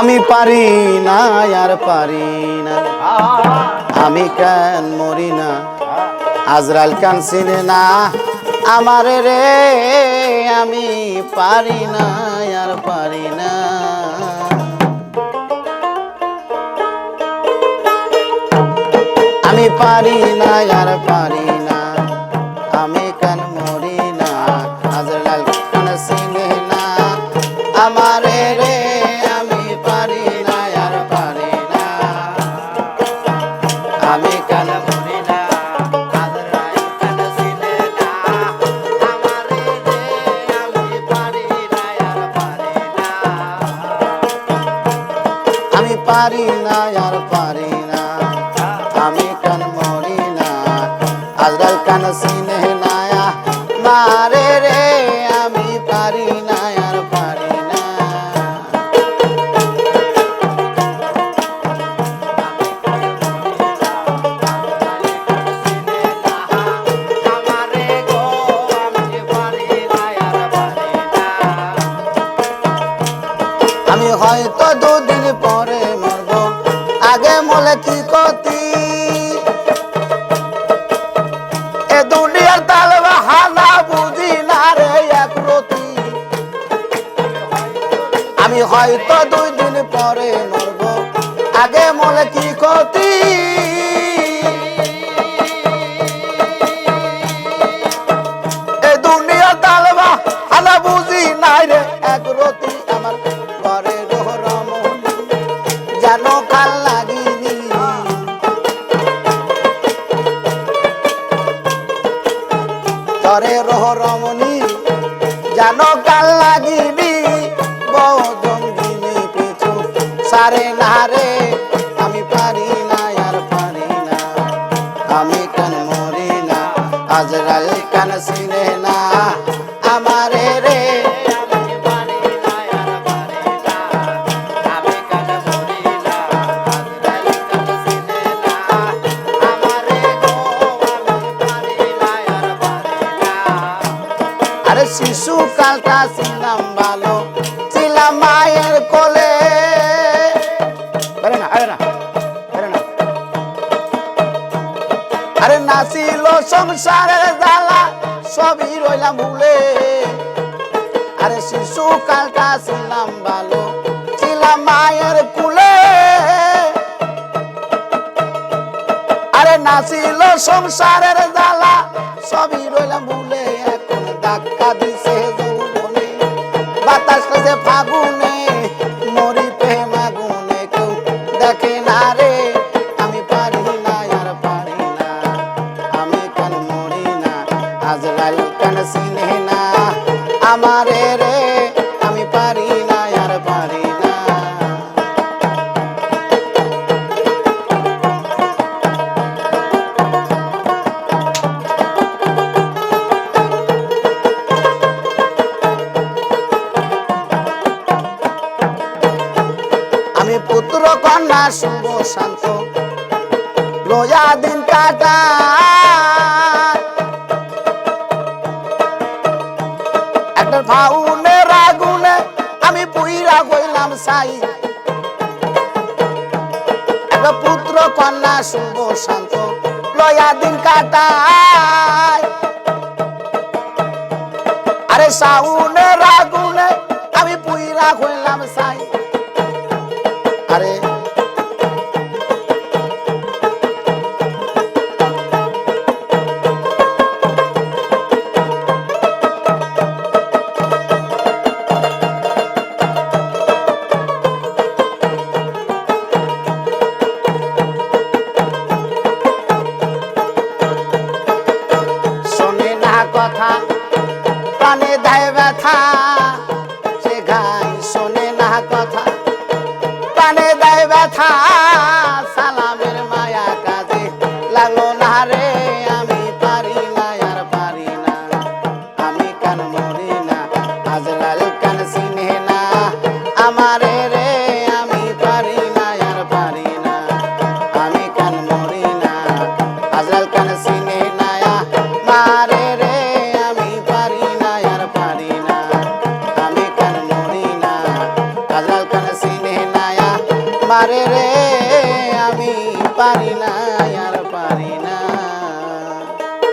আমি পারি না আর পারি না, আমি কেন মরি না, আজরাইল কেন চিনে না আমারে রে, আমি পারি না আর পারি না। আমি পারি না আর পারি না, আমি কেন মরি না, আজরাইল কেন চিনে না আমারে রে, আমি পারি না আর পারি না, আমি কেন মরি না, আজরাইল কেন চিনে না আমারে রে, আমি পারি না আর পারি না, আমি পারি না আর পারি না, আমি কেন মরি না, আজরাইল কেন চিনে না মারে রে, আমি পারি না আর পারি না। আমি হয়তো দুদিন পরে মরব, আগে মলে কি ক্ষতি, এ দুনিয়ার তাল বাহানা বুঝি না রে একরতি। আমি হয়তো 2 দিন পরে মরব, আগে মলে কি ক্ষতি, এ দুনিয়ার তাল বাহানা বুঝি নাই রে একরতি। আমার ঘরে রমণী যেন কাল লাগিনি, ঘরে রমণী যেন কাল লাগিনি, বদঙ্গিনী পিছু সারে না রে, আমি পারি না আর পারি না, আমি কেন মরি না, আজরাইল কেন চিনে না আমারে রে, আমি পারি না আর পারি না, আমি কেন মরি না, আজরাইল কেন চিনে না আমারে গো, আমি পারি না আর পারি না। আরে শিশু কালটা ছিলাম ভালো, ছিলাম মায়ের কোলে, আরে না আরে না আরে না, আরে নাছিল সংসারের জ্বালা সবই রইলাম ভুলে, আরে শিশু কালটা ছিলাম ভালো, ছিলাম মায়ের কুলে, আরে নাছিল সংসারের জ্বালা সবই রইলাম ভুলে, এখন ধাক্কা দিছে যৌবনে, বাতাস কাছে ফাগুনে, মরি প্রেম আগুনে, কেউ দেখে না রে, আমি পারি না আর পারি না, আমি কেন মরি না, আজরাইল কেন চিনে না আমারে রে, আমি পারি না আর পারি না। আমি পুত্র কন্যা শুভ শান্ত লয়া দিন কাটা, একটা ফাউনের আগুনে আমি পুইরা গইলাম সাই, একটা পুত্র কন্যা শুভ শান্ত লয়া দিন কাটা, আরে সাউনের আগুনে আমি পুইরা গইলাম সাই, আরে শোনে না কথা, প্রাণে দেয় ব্যথা, সে গাই শোনে না কথা, প্রাণে দেয় ব্যথা, সালামের মায়া কাজে লাগলো না রে, আমি পারি না আর পারি না, আমি কেন মরি না, আজরাইল কেন চিনে না আমারে রে, আমি পারি না আর পারি না, আমি কেন মরি না, আজরাইল কেন চিনে না মারে রে, আমি পারি না আর পারি না, আমি কেন মরি না, আজরাইল কেন চিনে না। আমারে রে